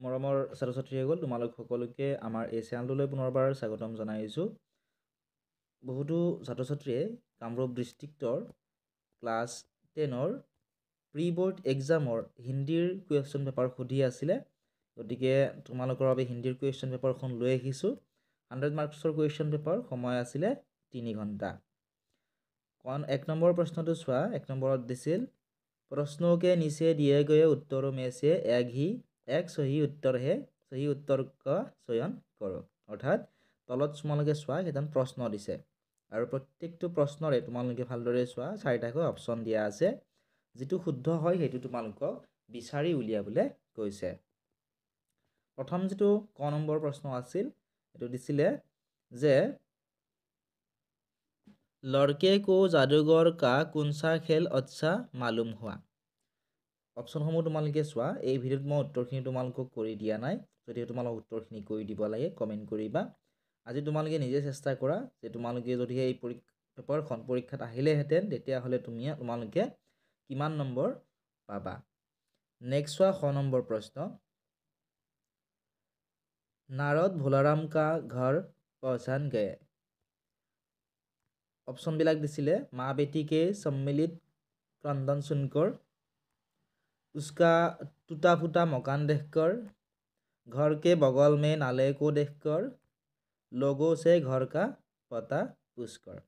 মৰমৰ ছাত্ৰ ছাত্ৰীসকল, তোমালোক সকলোকে আমাৰ এই চেনেলটোলৈ পুনৰবাৰ স্বাগতম জনাইছোঁ। বহুতো ছাত্ৰ ছাত্ৰীয়ে কামৰূপ ডিষ্ট্ৰিক্টৰ ক্লাছ 10ৰ প্ৰি বৰ্ড এক্সামৰ হিন্দীৰ কুৱেশ্যন পেপাৰ সুধি আছিলে। গতিকে তোমালোকৰ বাবে হিন্দীৰ কুৱেশ্যন পেপাৰখন লৈ আহিছোঁ। 100 মাৰ্কছৰ কুৱেশ্যন পেপাৰ, সময় আছিলে 3 ঘণ্টা। 1 নম্বৰ প্ৰশ্নটো চোৱা। 1 নম্বৰত দিছিল प्रश्नों के नीचे दिए गए उत्तरों में से एक सही उत्तर है, सही उत्तर का चयन करो। অৰ্থাৎ তলত তোমালোকে চোৱা কেইটামান প্ৰশ্ন দিছে আৰু প্ৰত্যেকটো প্ৰশ্নৰে তোমালোকে ভালদৰে চোৱা 4টাকৈ অপশ্যন দিয়া আছে। যিটো শুদ্ধ হয় সেইটো তোমালোকক বিচাৰি উলিয়াবলৈ কৈছে। প্ৰথম যিটো ক নম্বৰ প্ৰশ্ন আছিল, এইটো দিছিলে যে लड़के को जादूगर का कौन सा खेल अच्छा मालूम हुआ। অপশ্যনসমূহ তোমালোকে চোৱা। এই ভিডিঅ'ত মই উত্তৰখিনি তোমালোকক কৰি দিয়া নাই। যদিহে তোমালোক উত্তৰখিনি কৰি দিব লাগে কমেণ্ট কৰিবা। আজি তোমালোকে নিজে চেষ্টা কৰা যে তোমালোকে যদিহে এই পেপাৰখন পৰীক্ষাত আহিলেহেঁতেন তেতিয়াহ'লে তোমালোকে কিমান নম্বৰ পাবা। নেক্সট চোৱা 6 নম্বৰ প্ৰশ্ন। नारद भोलाराम का घर पहचान गए। অপশ্যনবিলাক দিছিলে माँ बेटी के सम्मिलित क्रंदन सुनकर, उसका टूटा फूटा मकान देखकर, घर के बगल में नाले को देखकर, लोगों से घर का पता पूछकर।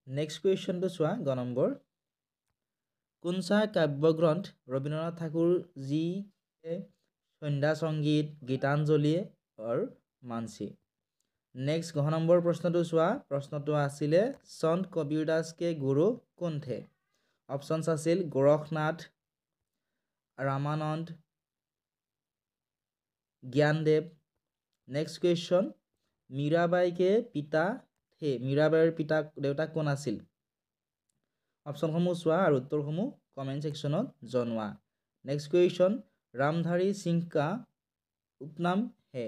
नेक्स्ट क्वेश्चन तो चुआ 9 नंबर। कौन सा काव्य ग्रंथ रवीन्द्रनाथ ठाकुर जी के सन्ध्या संगीत, गीतांजलि और मानसी। नेक्स्ट 10 नंबर प्रश्न तो चुआ। प्रश्न तो आसिले संत कबीरदास के गुरु कौन थे। ऑप्शंस आसिल गोरखनाथ, रामानंद, ज्ञानदेव। नेक्स्ट क्वेश्चन मीराबाई के पिता थे, मीराबाईर पिता देउता कोन आसिल। ऑप्शनসমূह चुआ और उत्तरসমূह कमेंट सेक्शनत जनवा। नेक्स्ट क्वेश्चन रामधारी सिंह का उपनाम है।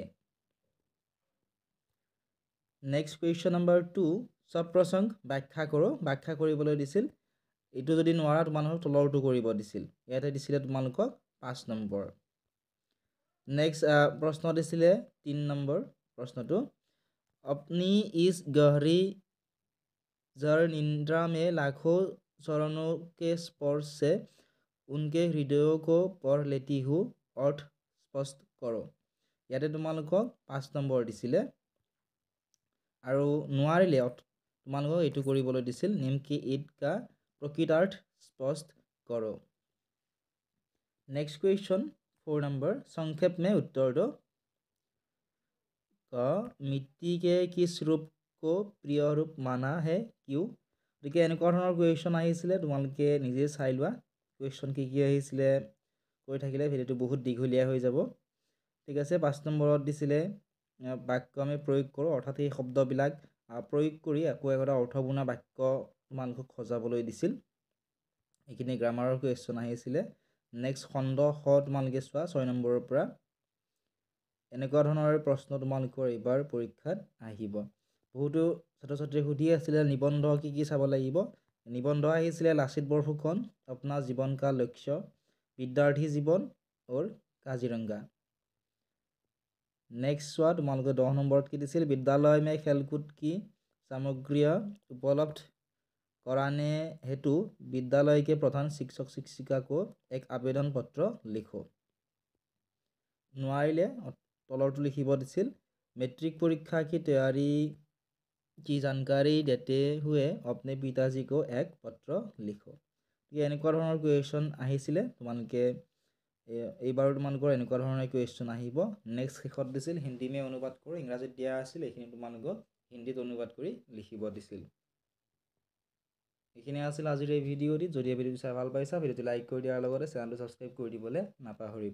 नेक्स्ट क्वेश्चन नंबर 2 सब प्रसंग व्याख्या करो। व्याख्या কৰিবলৈ দিছিল। এইটো যদি নোৱাৰা তোমালোকক তলৰটো কৰিব দিছিল। ইয়াতে দিছিলে তোমালোকক 5 নম্বৰ। नेक्स्ट प्रश्न दिছিলে 3 নম্বৰ प्रश्नটো अपनी इस गहरी जर निंद्रा में लाखों चरणों के स्पर्श से उनके हृदयों को पढ़ लेती हूँ, अर्थ स्पष्ट करो। ইয়াতে তোমালোকক 5 নম্বৰ দিছিলে আৰু নোৱাৰিলে তোমালোকক এইটো কৰিবলৈ দিছিল নিম্কি ईद का प्रकृतार्थ स्पष्ट करो। नेक्स्ट क्वेश्चन 4 नंबर संक्षेप में उत्तर दो। मिट्टी के किस रूप को प्रिय रूप माना है, क्यों। গতিকে এনেকুৱা ধৰণৰ কুৱেশ্যন আহিছিলে, তোমালোকে নিজে চাই লোৱা কুৱেশ্যন কি আহিছিলে। কৈ থাকিলে ভিডিঅ'টো বহুত দীঘলীয়া হৈ যাব। ঠিক আছে। 5 নম্বৰত দিছিলে বাক্যমে প্ৰয়োগ কৰোঁ, অৰ্থাৎ এই শব্দবিলাক প্ৰয়োগ কৰি আকৌ এটা অৰ্থপূৰ্ণ বাক্য তোমালোকক সজাবলৈ দিছিল। এইখিনি গ্ৰামাৰৰ কুৱেশ্যন আহিছিলে। নেক্সট খণ্ড খ তোমালোকে চোৱা 6 নম্বৰৰ পৰা। এনেকুৱা ধৰণৰ প্ৰশ্ন তোমালোকৰ এইবাৰ পৰীক্ষাত আহিব। বহুতো ছাত্ৰ ছাত্ৰীয়ে সুধি আছিলে নিবন্ধ কি কি চাব লাগিব। নিবন্ধ আহিছিলে লাচিত বৰফুকন, अपना जीवन का लक्ष्य, विद्यार्थी जीवन और काजीरंगा। नेक्स्ट चुआ तुम्हारे 10 नंबर की दिছিল विद्यालय में खेलकूद की सामग्री उपलब्ध कराने हेतु विद्यालय के प्रधान शिक्षक शिक्षिका को एक आवेदन पत्र लिखो। নোৱাৰিলে তলৰটো লিখিব দিছিল मैट्रिक परीक्षा की तैयारी की जानकारी देते हुए अपने पिताजी को एक पत्र लिखो। এনেকুৱা ধৰণৰ কুৱেশ্যন আহিছিলে। তোমালোকে এইবাৰো তোমালোকৰ এনেকুৱা ধৰণৰ কুৱেশ্যন আহিব। নেক্সট শেষত দিছিল হিন্দী মে অনুবাদ কৰোঁ, ইংৰাজীত দিয়া আছিল। এইখিনি তোমালোকক হিন্দীত অনুবাদ কৰি লিখিব দিছিল। এইখিনি আছিল আজিৰ এই ভিডিঅ'টি। যদি ভিডিঅ'টো চাই ভাল পাইছা ভিডিঅ'টো লাইক কৰি দিয়াৰ লগতে চেনেলটো ছাবস্ক্ৰাইব কৰি দিবলৈ নাপাহৰিবা।